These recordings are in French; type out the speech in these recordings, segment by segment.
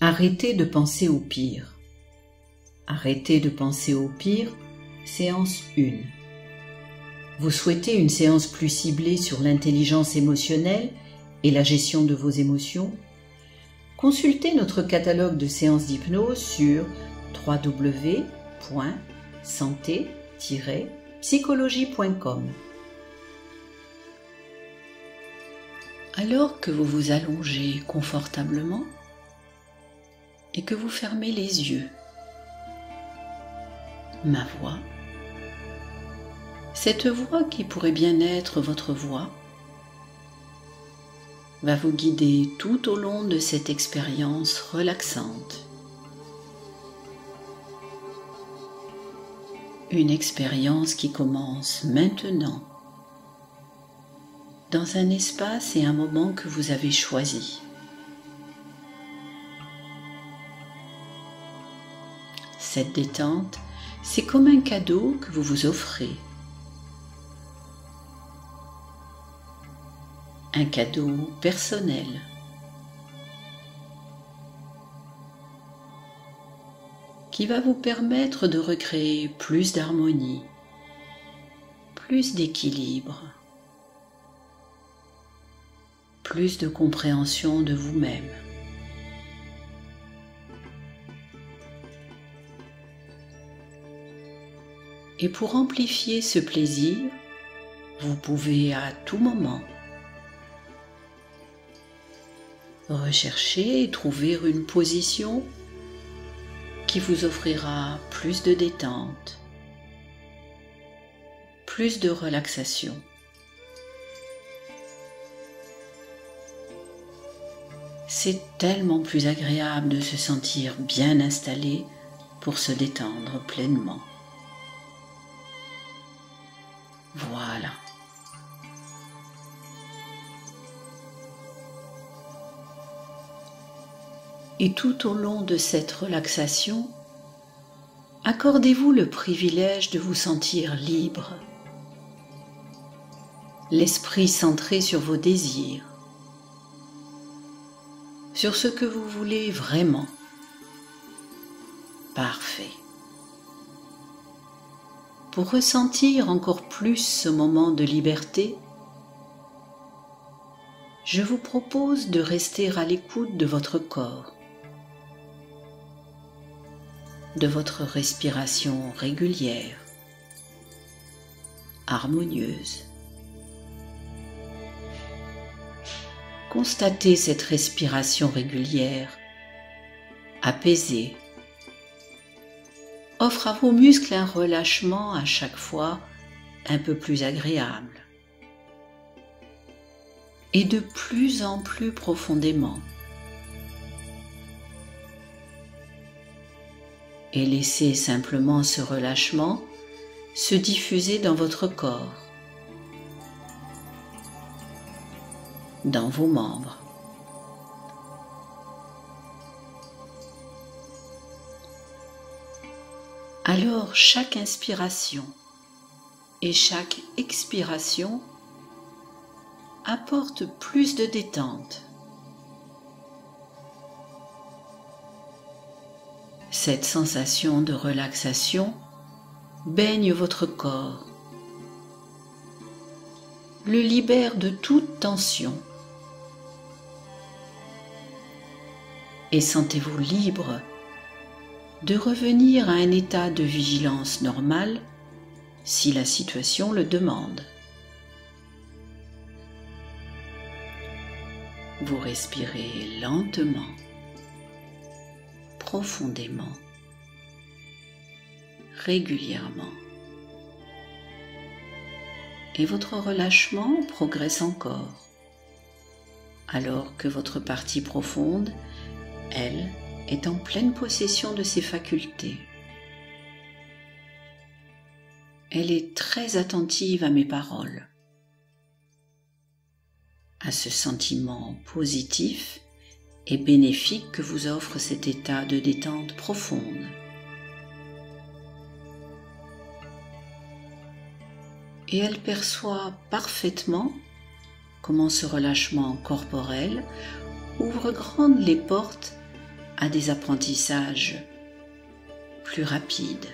Arrêtez de penser au pire. Arrêtez de penser au pire, séance 1. Vous souhaitez une séance plus ciblée sur l'intelligence émotionnelle et la gestion de vos émotions? Consultez notre catalogue de séances d'hypnose sur www.santé-psychologie.com. Alors que vous vous allongez confortablement et que vous fermez les yeux, ma voix, cette voix qui pourrait bien être votre voix, va vous guider tout au long de cette expérience relaxante. Une expérience qui commence maintenant, dans un espace et un moment que vous avez choisi. Cette détente, c'est comme un cadeau que vous vous offrez. Un cadeau personnel. Qui va vous permettre de recréer plus d'harmonie, plus d'équilibre, plus de compréhension de vous-même. Et pour amplifier ce plaisir, vous pouvez à tout moment rechercher et trouver une position qui vous offrira plus de détente, plus de relaxation. C'est tellement plus agréable de se sentir bien installé pour se détendre pleinement. Voilà. Et tout au long de cette relaxation, accordez-vous le privilège de vous sentir libre, l'esprit centré sur vos désirs, sur ce que vous voulez vraiment. Parfait. Pour ressentir encore plus ce moment de liberté, je vous propose de rester à l'écoute de votre corps, de votre respiration régulière, harmonieuse. Constatez cette respiration régulière, apaisée, offre à vos muscles un relâchement à chaque fois un peu plus agréable et de plus en plus profondément. Et laissez simplement ce relâchement se diffuser dans votre corps, dans vos membres. Alors chaque inspiration et chaque expiration apporte plus de détente. Cette sensation de relaxation baigne votre corps, le libère de toute tension et sentez-vous libre de revenir à un état de vigilance normal si la situation le demande. Vous respirez lentement, profondément, régulièrement. Et votre relâchement progresse encore, alors que votre partie profonde, elle, est en pleine possession de ses facultés. Elle est très attentive à mes paroles, à ce sentiment positif et bénéfique que vous offre cet état de détente profonde. Et elle perçoit parfaitement comment ce relâchement corporel ouvre grandes les portes à des apprentissages plus rapides.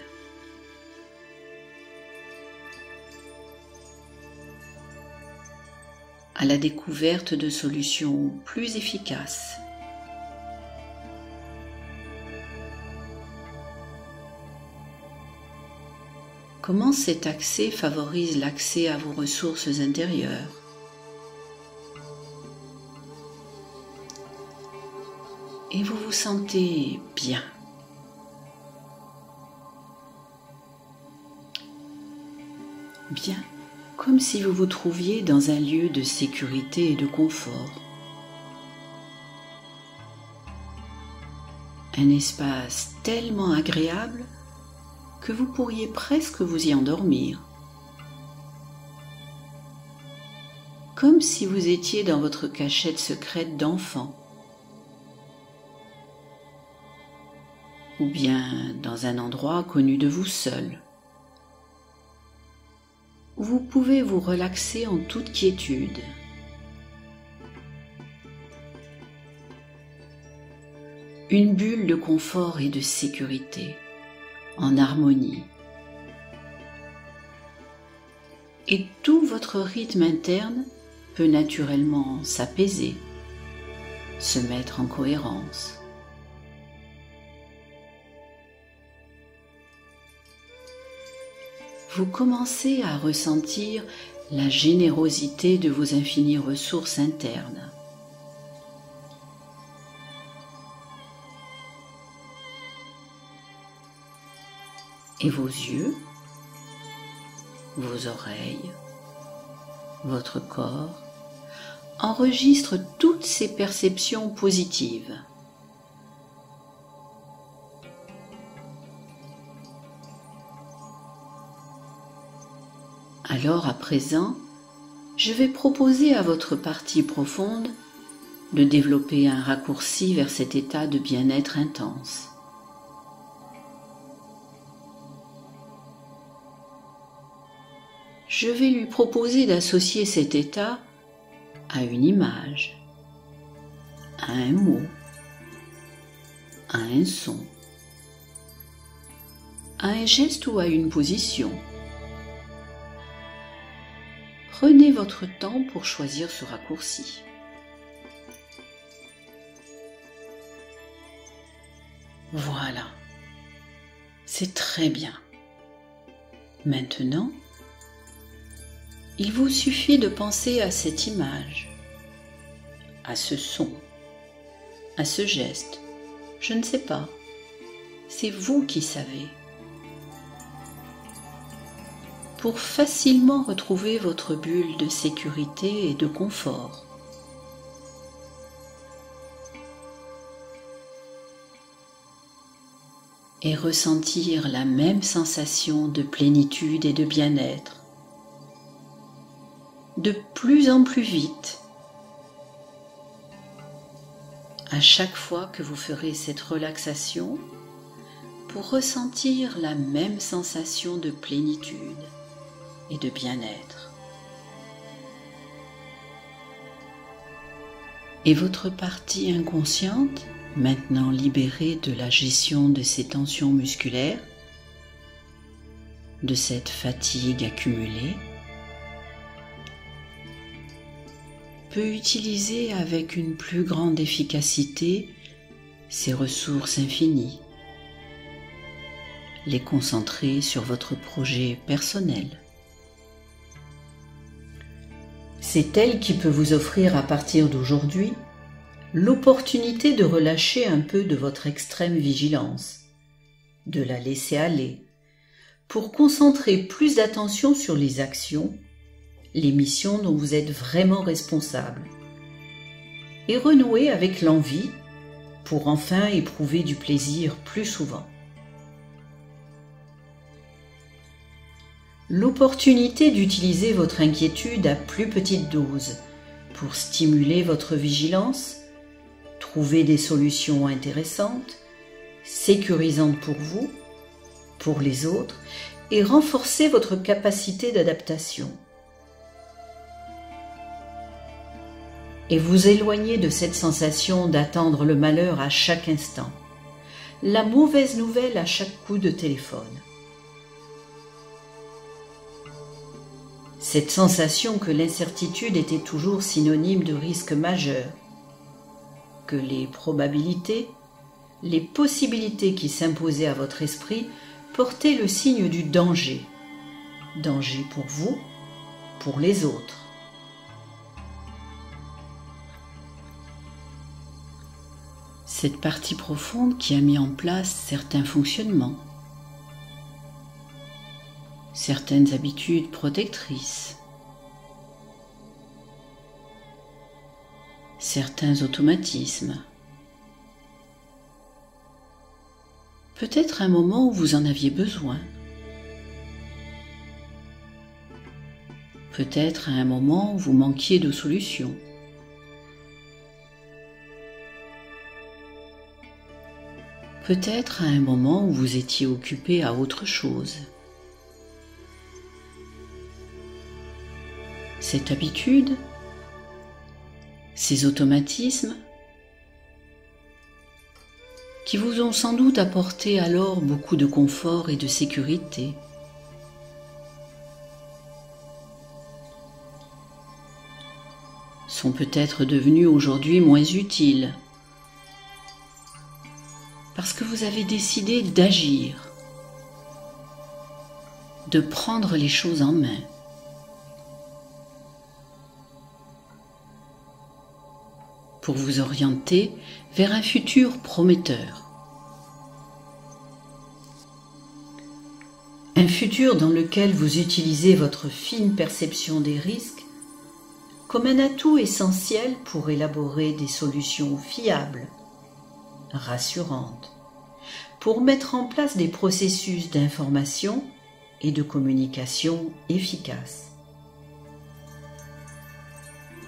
À la découverte de solutions plus efficaces. Comment cet accès favorise l'accès à vos ressources intérieures? Et vous vous sentez bien. Bien, comme si vous vous trouviez dans un lieu de sécurité et de confort. Un espace tellement agréable que vous pourriez presque vous y endormir. Comme si vous étiez dans votre cachette secrète d'enfant. Ou bien dans un endroit connu de vous seul. Vous pouvez vous relaxer en toute quiétude. Une bulle de confort et de sécurité, en harmonie. Et tout votre rythme interne peut naturellement s'apaiser, se mettre en cohérence. Vous commencez à ressentir la générosité de vos infinies ressources internes. Et vos yeux, vos oreilles, votre corps enregistrent toutes ces perceptions positives. Alors à présent, je vais proposer à votre partie profonde de développer un raccourci vers cet état de bien-être intense. Je vais lui proposer d'associer cet état à une image, à un mot, à un son, à un geste ou à une position. Prenez votre temps pour choisir ce raccourci. Voilà, c'est très bien. Maintenant, il vous suffit de penser à cette image, à ce son, à ce geste. Je ne sais pas, c'est vous qui savez. Pour facilement retrouver votre bulle de sécurité et de confort. Et ressentir la même sensation de plénitude et de bien-être, de plus en plus vite, à chaque fois que vous ferez cette relaxation, pour ressentir la même sensation de plénitude et de bien-être. Et votre partie inconsciente, maintenant libérée de la gestion de ces tensions musculaires, de cette fatigue accumulée, peut utiliser avec une plus grande efficacité ses ressources infinies, les concentrer sur votre projet personnel. C'est elle qui peut vous offrir à partir d'aujourd'hui l'opportunité de relâcher un peu de votre extrême vigilance, de la laisser aller, pour concentrer plus d'attention sur les actions, les missions dont vous êtes vraiment responsable, et renouer avec l'envie pour enfin éprouver du plaisir plus souvent. L'opportunité d'utiliser votre inquiétude à plus petite dose pour stimuler votre vigilance, trouver des solutions intéressantes, sécurisantes pour vous, pour les autres, et renforcer votre capacité d'adaptation. Et vous éloigner de cette sensation d'attendre le malheur à chaque instant. la mauvaise nouvelle à chaque coup de téléphone. Cette sensation que l'incertitude était toujours synonyme de risque majeur, que les probabilités, les possibilités qui s'imposaient à votre esprit portaient le signe du danger. Danger pour vous, pour les autres. Cette partie profonde qui a mis en place certains fonctionnements, certaines habitudes protectrices, certains automatismes. Peut-être un moment où vous en aviez besoin. Peut-être à un moment où vous manquiez de solution. Peut-être à un moment où vous étiez occupé à autre chose. Cette habitude, ces automatismes, qui vous ont sans doute apporté alors beaucoup de confort et de sécurité. Sont peut-être devenus aujourd'hui moins utiles, parce que vous avez décidé d'agir, de prendre les choses en main. Pour vous orienter vers un futur prometteur. Un futur dans lequel vous utilisez votre fine perception des risques comme un atout essentiel pour élaborer des solutions fiables, rassurantes, pour mettre en place des processus d'information et de communication efficaces.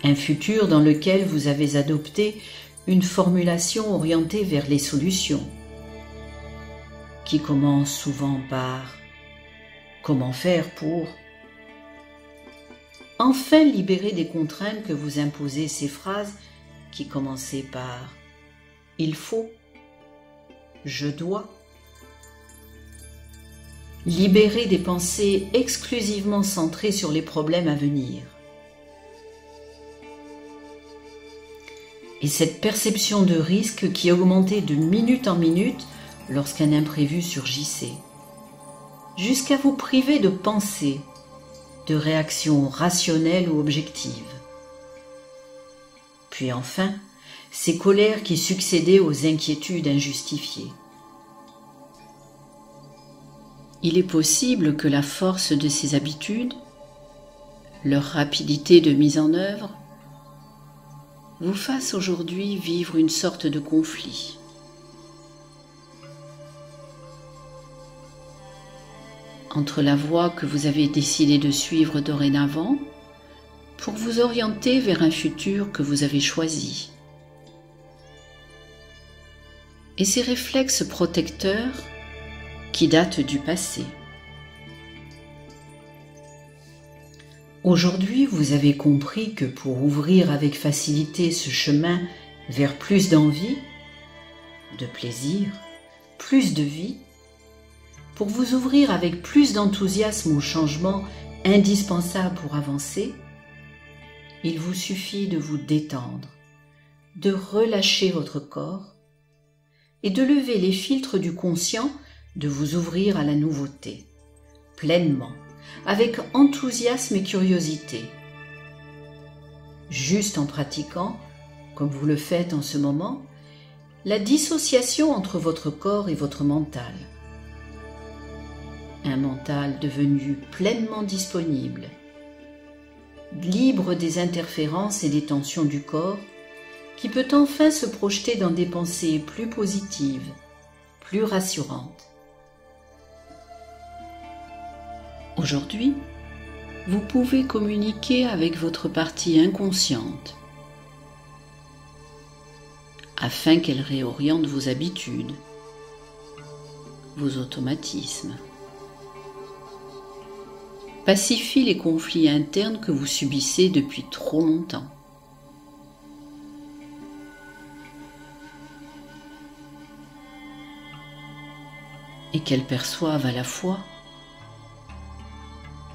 Un futur dans lequel vous avez adopté une formulation orientée vers les solutions, qui commence souvent par « comment faire pour ?» Enfin libérer des contraintes que vous imposez ces phrases qui commençaient par « il faut »,« je dois ». Libérer des pensées exclusivement centrées sur les problèmes à venir. Et cette perception de risque qui augmentait de minute en minute lorsqu'un imprévu surgissait, jusqu'à vous priver de pensée, de réactions rationnelles ou objectives. Puis enfin, ces colères qui succédaient aux inquiétudes injustifiées. Il est possible que la force de ces habitudes, leur rapidité de mise en œuvre, vous fasse aujourd'hui vivre une sorte de conflit. Entre la voie que vous avez décidé de suivre dorénavant pour vous orienter vers un futur que vous avez choisi, et ces réflexes protecteurs qui datent du passé. Aujourd'hui, vous avez compris que pour ouvrir avec facilité ce chemin vers plus d'envie, de plaisir, plus de vie, pour vous ouvrir avec plus d'enthousiasme aux changements indispensables pour avancer, il vous suffit de vous détendre, de relâcher votre corps et de lever les filtres du conscient, de vous ouvrir à la nouveauté, pleinement, avec enthousiasme et curiosité, juste en pratiquant, comme vous le faites en ce moment, la dissociation entre votre corps et votre mental. Un mental devenu pleinement disponible, libre des interférences et des tensions du corps, qui peut enfin se projeter dans des pensées plus positives, plus rassurantes. Aujourd'hui, vous pouvez communiquer avec votre partie inconsciente afin qu'elle réoriente vos habitudes, vos automatismes, pacifie les conflits internes que vous subissez depuis trop longtemps. et qu'elles perçoivent à la fois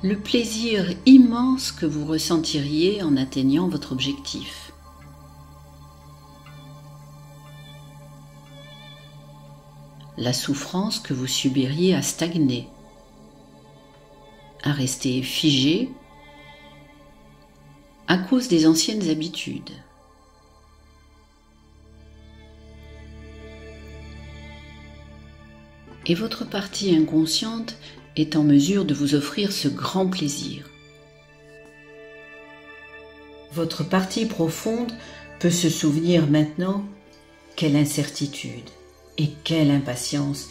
le plaisir immense que vous ressentiriez en atteignant votre objectif. La souffrance que vous subiriez à stagner, à rester figé à cause des anciennes habitudes. Et votre partie inconsciente est en mesure de vous offrir ce grand plaisir. Votre partie profonde peut se souvenir maintenant quelle incertitude et quelle impatience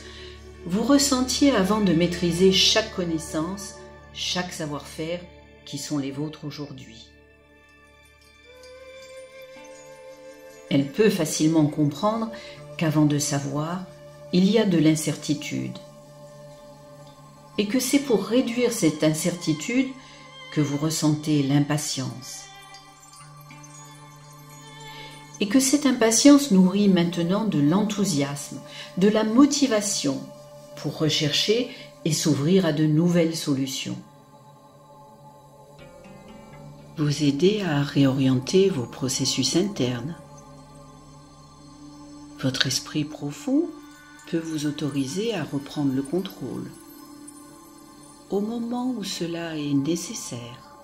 vous ressentiez avant de maîtriser chaque connaissance, chaque savoir-faire qui sont les vôtres aujourd'hui. Elle peut facilement comprendre qu'avant de savoir, il y a de l'incertitude, et que c'est pour réduire cette incertitude que vous ressentez l'impatience. Et que cette impatience nourrit maintenant de l'enthousiasme, de la motivation pour rechercher et s'ouvrir à de nouvelles solutions. Vous aider à réorienter vos processus internes. Votre esprit profond peut vous autoriser à reprendre le contrôle au moment où cela est nécessaire.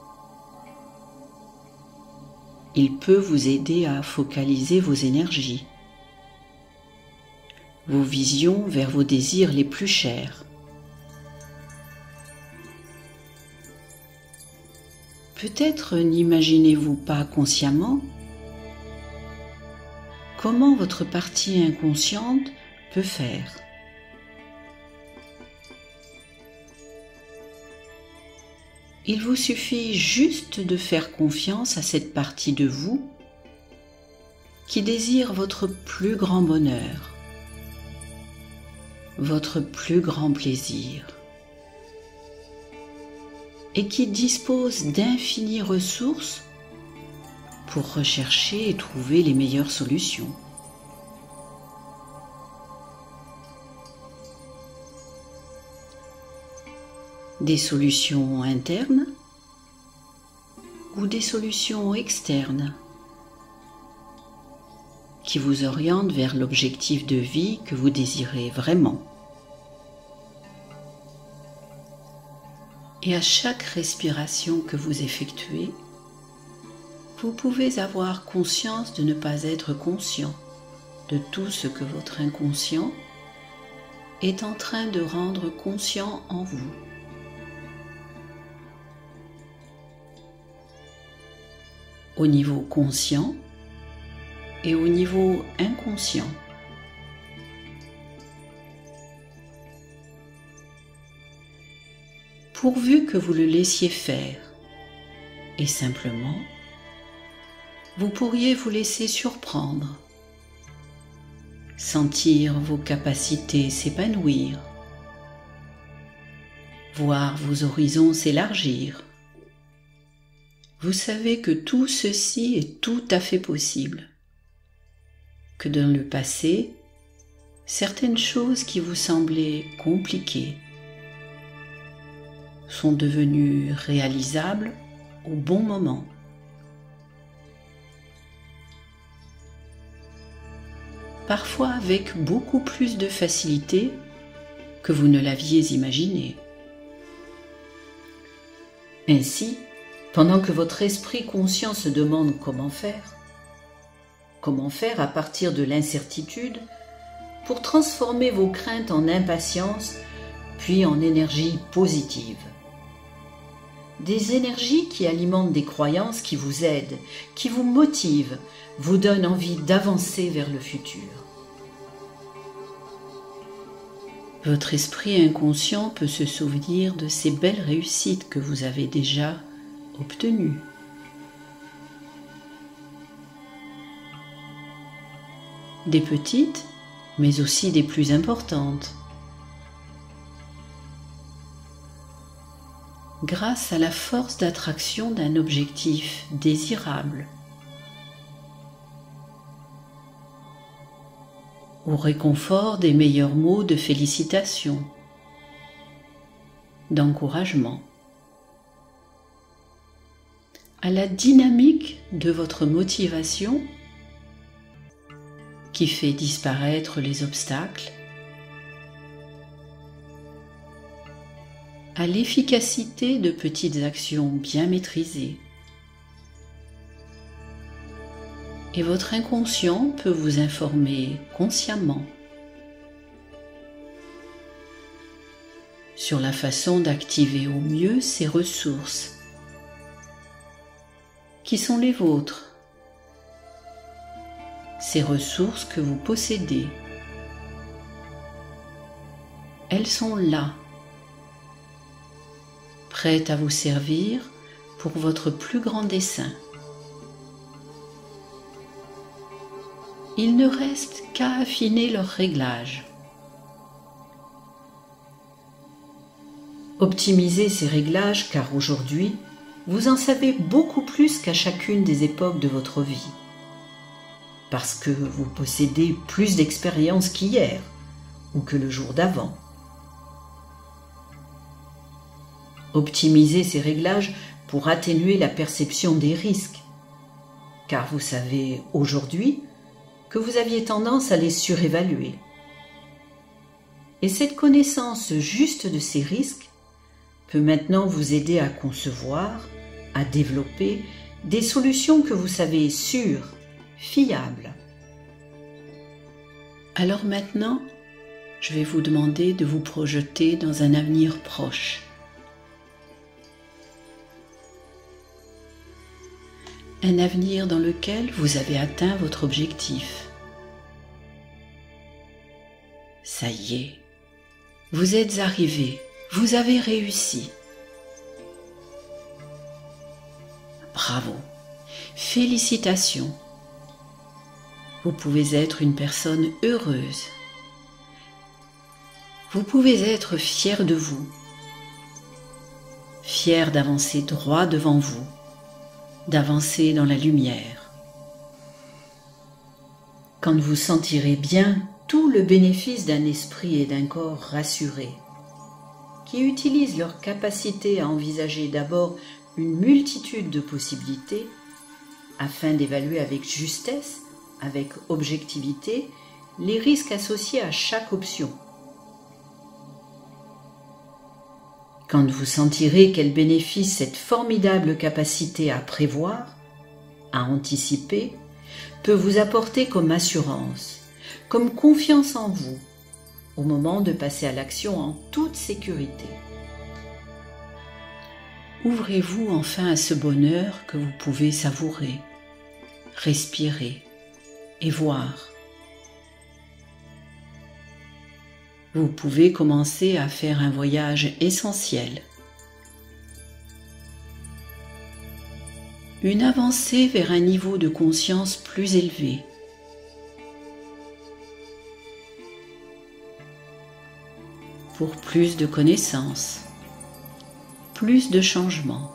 Il peut vous aider à focaliser vos énergies, vos visions vers vos désirs les plus chers. Peut-être n'imaginez-vous pas consciemment comment votre partie inconsciente peut faire. Il vous suffit juste de faire confiance à cette partie de vous qui désire votre plus grand bonheur, votre plus grand plaisir, et qui dispose d'infinies ressources pour rechercher et trouver les meilleures solutions. Des solutions internes ou des solutions externes qui vous orientent vers l'objectif de vie que vous désirez vraiment. Et à chaque respiration que vous effectuez, vous pouvez avoir conscience de ne pas être conscient de tout ce que votre inconscient est en train de rendre conscient en vous. Au niveau conscient et au niveau inconscient. Pourvu que vous le laissiez faire, et simplement, vous pourriez vous laisser surprendre, sentir vos capacités s'épanouir, voir vos horizons s'élargir. Vous savez que tout ceci est tout à fait possible, que dans le passé, certaines choses qui vous semblaient compliquées sont devenues réalisables au bon moment. Parfois avec beaucoup plus de facilité que vous ne l'aviez imaginé. Ainsi, pendant que votre esprit conscient se demande comment faire à partir de l'incertitude pour transformer vos craintes en impatience, puis en énergie positive. Des énergies qui alimentent des croyances qui vous aident, qui vous motivent, vous donnent envie d'avancer vers le futur. Votre esprit inconscient peut se souvenir de ces belles réussites que vous avez déjà obtenues. Des petites, mais aussi des plus importantes. Grâce à la force d'attraction d'un objectif désirable. au réconfort des meilleurs mots de félicitations, d'encouragement, à la dynamique de votre motivation qui fait disparaître les obstacles, à l'efficacité de petites actions bien maîtrisées. Et votre inconscient peut vous informer consciemment sur la façon d'activer au mieux ces ressources qui sont les vôtres, ces ressources que vous possédez. Elles sont là, prêtes à vous servir pour votre plus grand dessein. Il ne reste qu'à affiner leur réglage. Optimisez ces réglages car aujourd'hui, vous en savez beaucoup plus qu'à chacune des époques de votre vie. Parce que vous possédez plus d'expérience qu'hier ou que le jour d'avant. Optimisez ces réglages pour atténuer la perception des risques, car vous savez aujourd'hui que vous aviez tendance à les surévaluer. Et cette connaissance juste de ces risques peut maintenant vous aider à concevoir, à développer des solutions que vous savez sûres, fiables. Alors maintenant, je vais vous demander de vous projeter dans un avenir proche. Un avenir dans lequel vous avez atteint votre objectif. Ça y est, vous êtes arrivé, vous avez réussi. Bravo, félicitations. Vous pouvez être une personne heureuse. Vous pouvez être fier de vous, fier d'avancer droit devant vous, d'avancer dans la lumière. Quand vous sentirez bien tout le bénéfice d'un esprit et d'un corps rassurés, qui utilisent leur capacité à envisager d'abord une multitude de possibilités, afin d'évaluer avec justesse, avec objectivité, les risques associés à chaque option. Quand vous sentirez quel bénéfice cette formidable capacité à prévoir, à anticiper, peut vous apporter comme assurance, comme confiance en vous, au moment de passer à l'action en toute sécurité. Ouvrez-vous enfin à ce bonheur que vous pouvez savourer, respirer et voir. Vous pouvez commencer à faire un voyage essentiel. Une avancée vers un niveau de conscience plus élevé. Pour plus de connaissances, plus de changements.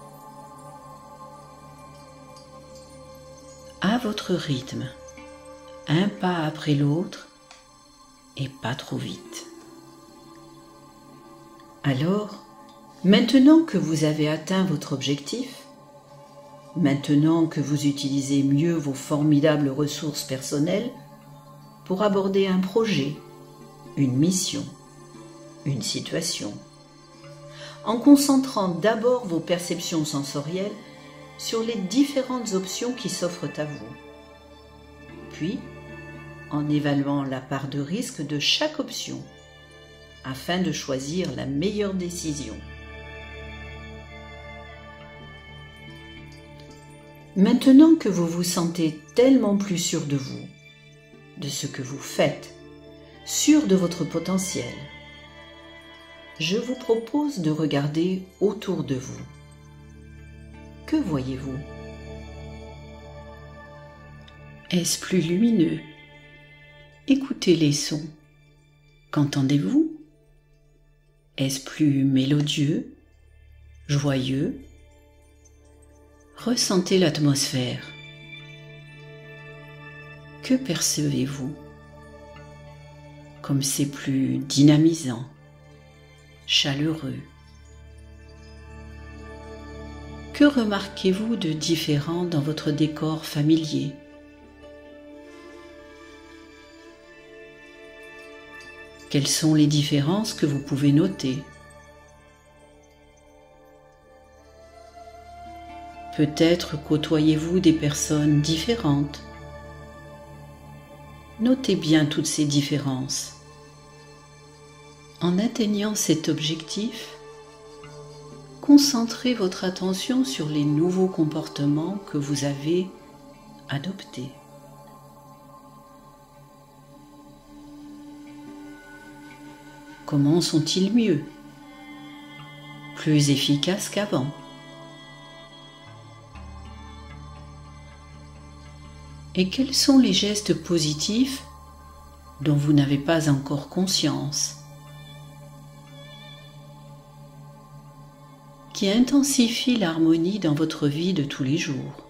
À votre rythme, un pas après l'autre et pas trop vite. Alors, maintenant que vous avez atteint votre objectif, maintenant que vous utilisez mieux vos formidables ressources personnelles pour aborder un projet, une mission, une situation, en concentrant d'abord vos perceptions sensorielles sur les différentes options qui s'offrent à vous, puis en évaluant la part de risque de chaque option, afin de choisir la meilleure décision. Maintenant que vous vous sentez tellement plus sûr de vous, de ce que vous faites, sûr de votre potentiel, je vous propose de regarder autour de vous. Que voyez-vous? Est-ce plus lumineux? Écoutez les sons. Qu'entendez-vous? Est-ce plus mélodieux, joyeux? Ressentez l'atmosphère. Que percevez-vous? comme c'est plus dynamisant, chaleureux. Que remarquez-vous de différent dans votre décor familier? Quelles sont les différences que vous pouvez noter? Peut-être côtoyez-vous des personnes différentes. Notez bien toutes ces différences. En atteignant cet objectif, concentrez votre attention sur les nouveaux comportements que vous avez adoptés. Comment sont-ils mieux, plus efficaces qu'avant? Et quels sont les gestes positifs dont vous n'avez pas encore conscience, qui intensifient l'harmonie dans votre vie de tous les jours?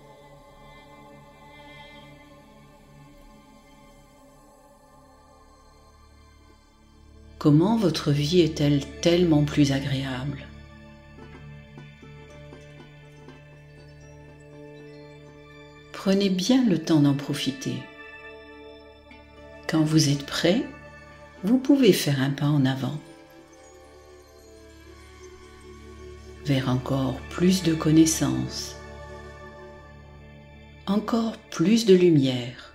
Comment votre vie est-elle tellement plus agréable? Prenez bien le temps d'en profiter. Quand vous êtes prêt, vous pouvez faire un pas en avant, vers encore plus de connaissances, encore plus de lumière.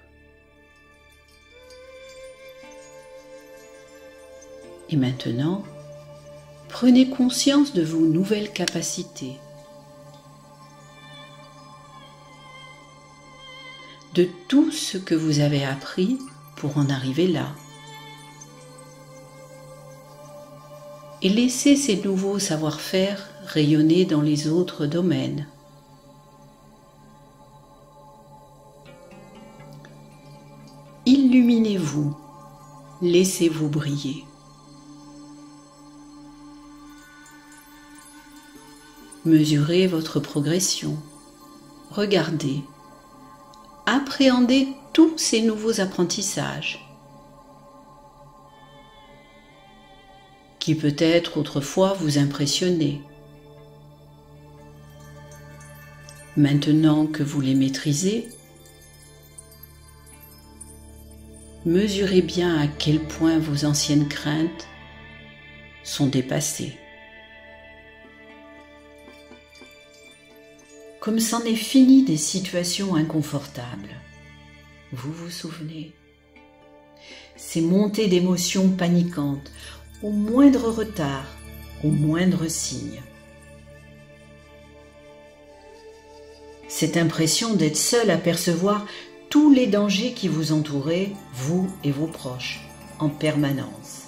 Et maintenant, prenez conscience de vos nouvelles capacités, de tout ce que vous avez appris pour en arriver là. Et laissez ces nouveaux savoir-faire rayonner dans les autres domaines. Illuminez-vous, laissez-vous briller. Mesurez votre progression, regardez, appréhendez tous ces nouveaux apprentissages qui peut-être autrefois vous impressionnaient. Maintenant que vous les maîtrisez, mesurez bien à quel point vos anciennes craintes sont dépassées. Comme c'en est fini des situations inconfortables. Vous vous souvenez? Ces montées d'émotions paniquantes, au moindre retard, au moindre signe. Cette impression d'être seul à percevoir tous les dangers qui vous entouraient, vous et vos proches, en permanence.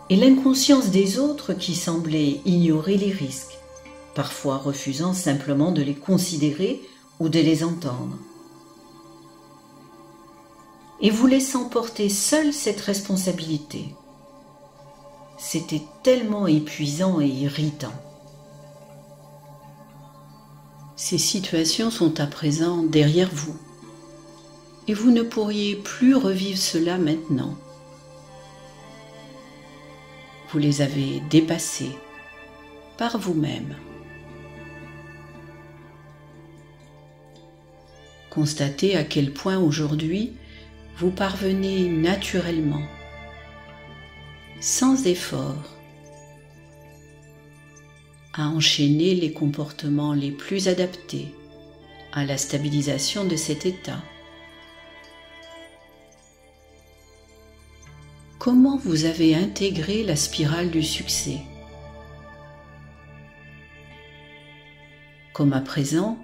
Et l'inconscience des autres qui semblait ignorer les risques, parfois refusant simplement de les considérer ou de les entendre, et vous laissant porter seul cette responsabilité. C'était tellement épuisant et irritant. Ces situations sont à présent derrière vous, et vous ne pourriez plus revivre cela maintenant. Vous les avez dépassées par vous-même. Constatez à quel point aujourd'hui vous parvenez naturellement, sans effort, à enchaîner les comportements les plus adaptés à la stabilisation de cet état. Comment vous avez intégré la spirale du succès? Comme à présent,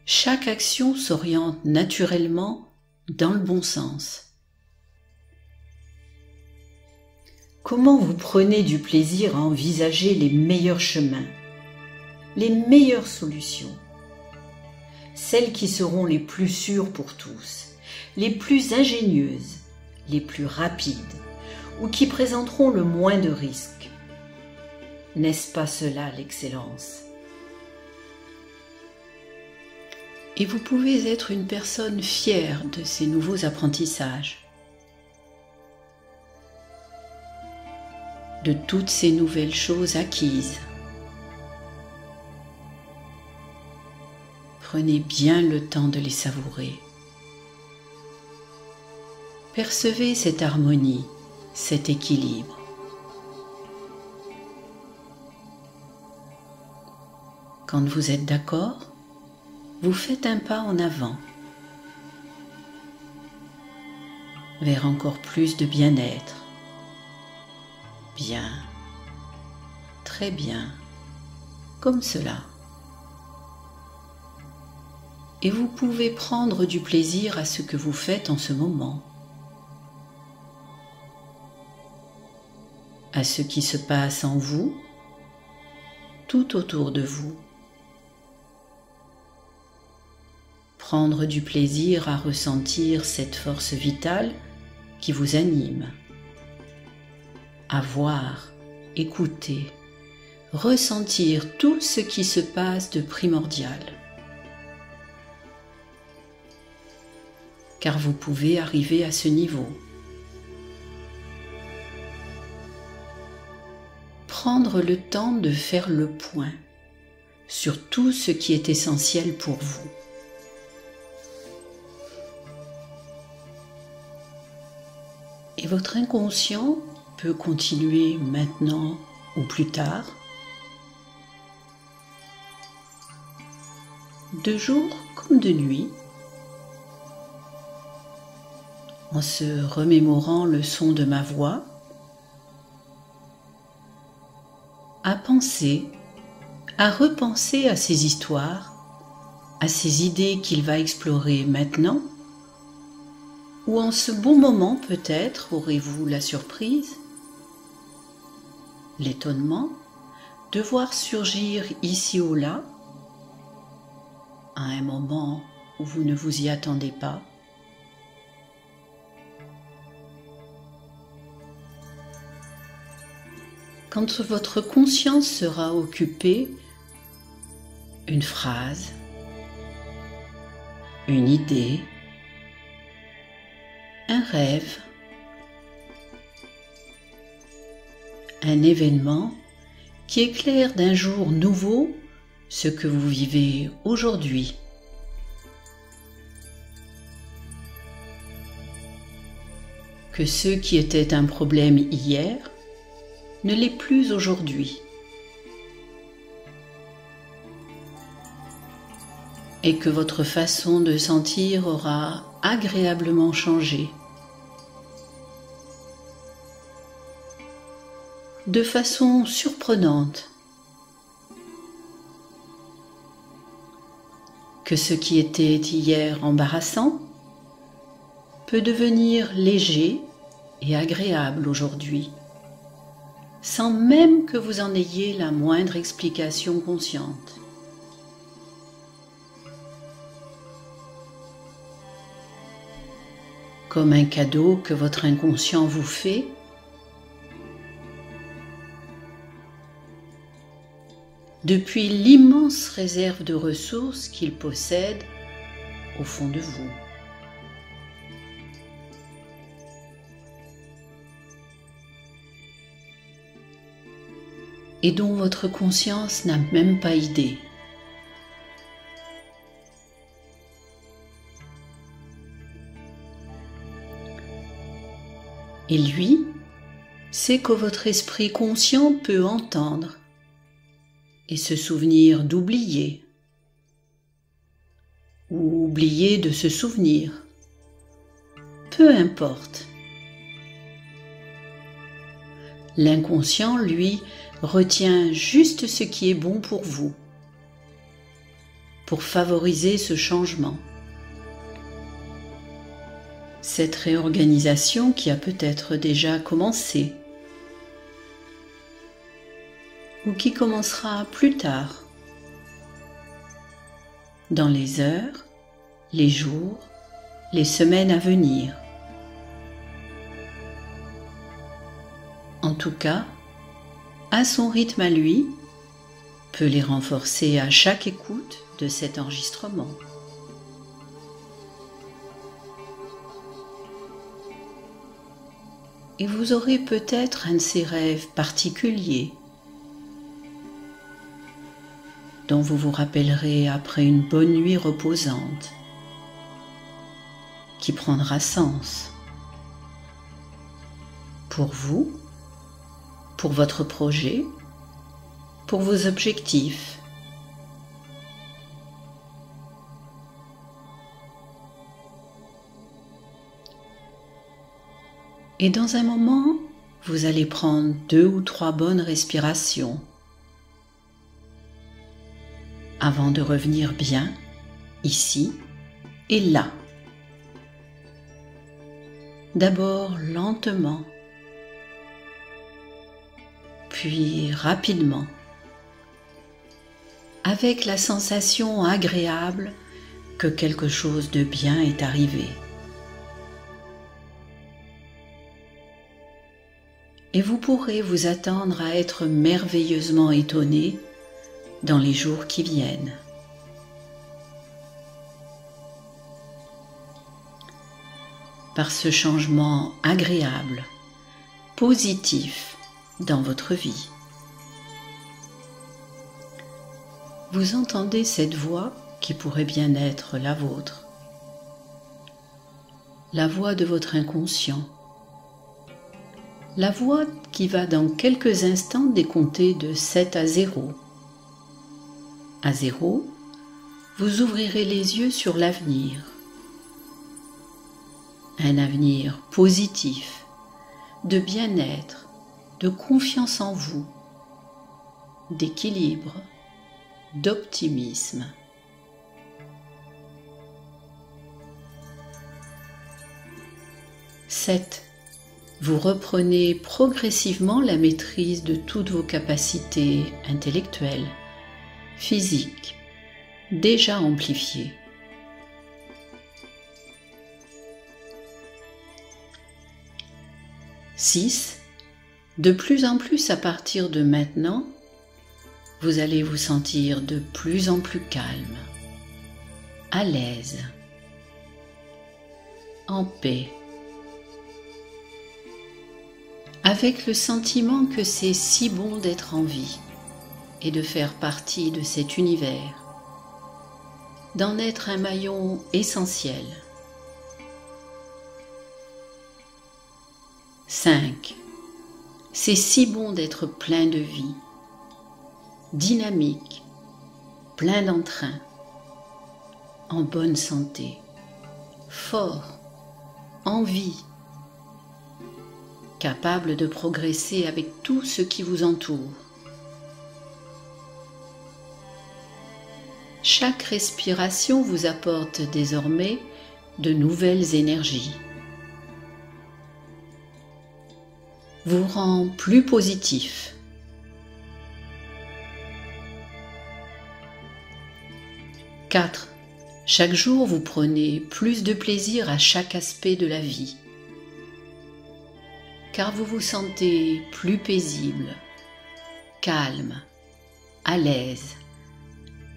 chaque action s'oriente naturellement dans le bon sens. Comment vous prenez du plaisir à envisager les meilleurs chemins, les meilleures solutions, celles qui seront les plus sûres pour tous, les plus ingénieuses, les plus rapides, ou qui présenteront le moins de risques. N'est-ce pas cela l'excellence? Et vous pouvez être une personne fière de ces nouveaux apprentissages, de toutes ces nouvelles choses acquises. Prenez bien le temps de les savourer. Percevez cette harmonie, cet équilibre. Quand vous êtes d'accord, vous faites un pas en avant vers encore plus de bien-être. Bien, très bien, comme cela. Et vous pouvez prendre du plaisir à ce que vous faites en ce moment, à ce qui se passe en vous, tout autour de vous. Prendre du plaisir à ressentir cette force vitale qui vous anime, à voir, écouter, ressentir tout ce qui se passe de primordial. Car vous pouvez arriver à ce niveau. Prendre le temps de faire le point sur tout ce qui est essentiel pour vous. Et votre inconscient peut continuer maintenant ou plus tard, de jour comme de nuit, en se remémorant le son de ma voix, à penser, à repenser à ces histoires, à ces idées qu'il va explorer maintenant, ou en ce bon moment peut-être aurez-vous la surprise, l'étonnement de voir surgir ici ou là, à un moment où vous ne vous y attendez pas, quand votre conscience sera occupée, une phrase, une idée, un rêve, un événement qui éclaire d'un jour nouveau ce que vous vivez aujourd'hui. Que ce qui était un problème hier ne l'est plus aujourd'hui. Et que votre façon de sentir aura agréablement changé. De façon surprenante. Que ce qui était hier embarrassant peut devenir léger et agréable aujourd'hui, sans même que vous en ayez la moindre explication consciente. Comme un cadeau que votre inconscient vous fait, depuis l'immense réserve de ressources qu'il possède au fond de vous. Et dont votre conscience n'a même pas idée. Et lui, c'est que votre esprit conscient peut entendre et se souvenir d'oublier, ou oublier de se souvenir, peu importe. L'inconscient, lui, retient juste ce qui est bon pour vous, pour favoriser ce changement. Cette réorganisation qui a peut-être déjà commencé, ou qui commencera plus tard, dans les heures, les jours, les semaines à venir. En tout cas, à son rythme à lui, peut les renforcer à chaque écoute de cet enregistrement. et vous aurez peut-être un de ces rêves particuliers dont vous vous rappellerez après une bonne nuit reposante qui prendra sens pour vous, pour votre projet, pour vos objectifs. Et dans un moment, vous allez prendre 2 ou 3 bonnes respirations avant de revenir bien ici et là. D'abord lentement, puis rapidement, avec la sensation agréable que quelque chose de bien est arrivé. Et vous pourrez vous attendre à être merveilleusement étonné dans les jours qui viennent. Par ce changement agréable, positif dans votre vie. Vous entendez cette voix qui pourrait bien être la vôtre, la voix de votre inconscient, la voix qui va dans quelques instants décompter de 7 à 0. À 0, vous ouvrirez les yeux sur l'avenir. Un avenir positif, de bien-être, de confiance en vous, d'équilibre, d'optimisme. 7. Vous reprenez progressivement la maîtrise de toutes vos capacités intellectuelles, physiques, déjà amplifiées. 6. De plus en plus à partir de maintenant, vous allez vous sentir de plus en plus calme, à l'aise, en paix, avec le sentiment que c'est si bon d'être en vie et de faire partie de cet univers, d'en être un maillon essentiel. 5. C'est si bon d'être plein de vie, dynamique, plein d'entrain, en bonne santé, fort, en vie, capable de progresser avec tout ce qui vous entoure. Chaque respiration vous apporte désormais de nouvelles énergies, vous rend plus positif. 4. Chaque jour, vous prenez plus de plaisir à chaque aspect de la vie, car vous vous sentez plus paisible, calme, à l'aise,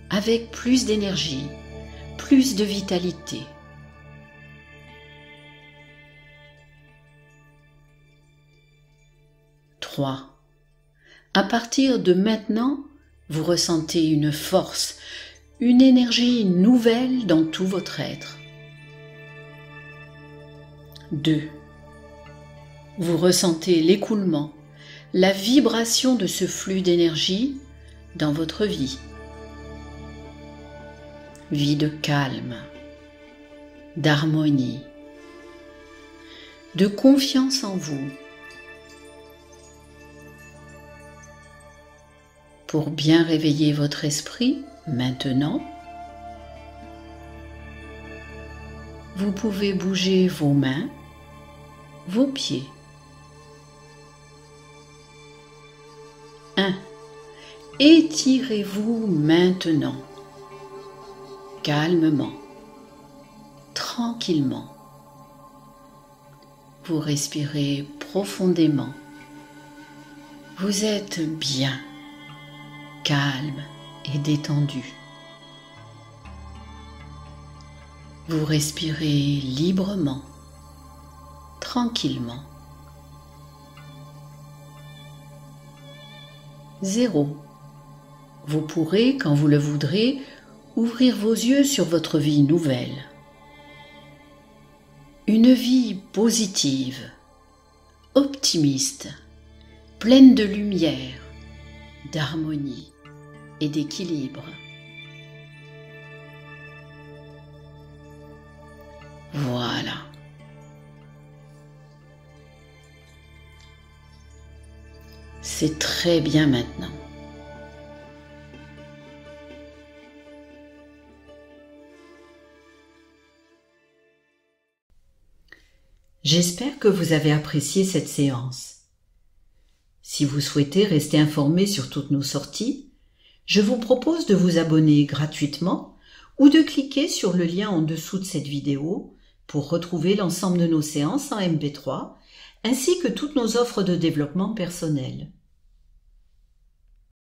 avec plus d'énergie, plus de vitalité. 3. À partir de maintenant, vous ressentez une force, une énergie nouvelle dans tout votre être. 2. Vous ressentez l'écoulement, la vibration de ce flux d'énergie dans votre vie. Vie de calme, d'harmonie, de confiance en vous. Pour bien réveiller votre esprit, maintenant, vous pouvez bouger vos mains, vos pieds. 1. Étirez-vous maintenant, calmement, tranquillement. Vous respirez profondément. Vous êtes bien, calme et détendu. Vous respirez librement, tranquillement, 0. Vous pourrez, quand vous le voudrez, ouvrir vos yeux sur votre vie nouvelle. Une vie positive, optimiste, pleine de lumière, d'harmonie et d'équilibre. Voilà. C'est très bien maintenant. J'espère que vous avez apprécié cette séance. Si vous souhaitez rester informé sur toutes nos sorties, je vous propose de vous abonner gratuitement ou de cliquer sur le lien en dessous de cette vidéo pour retrouver l'ensemble de nos séances en MP3 ainsi que toutes nos offres de développement personnel.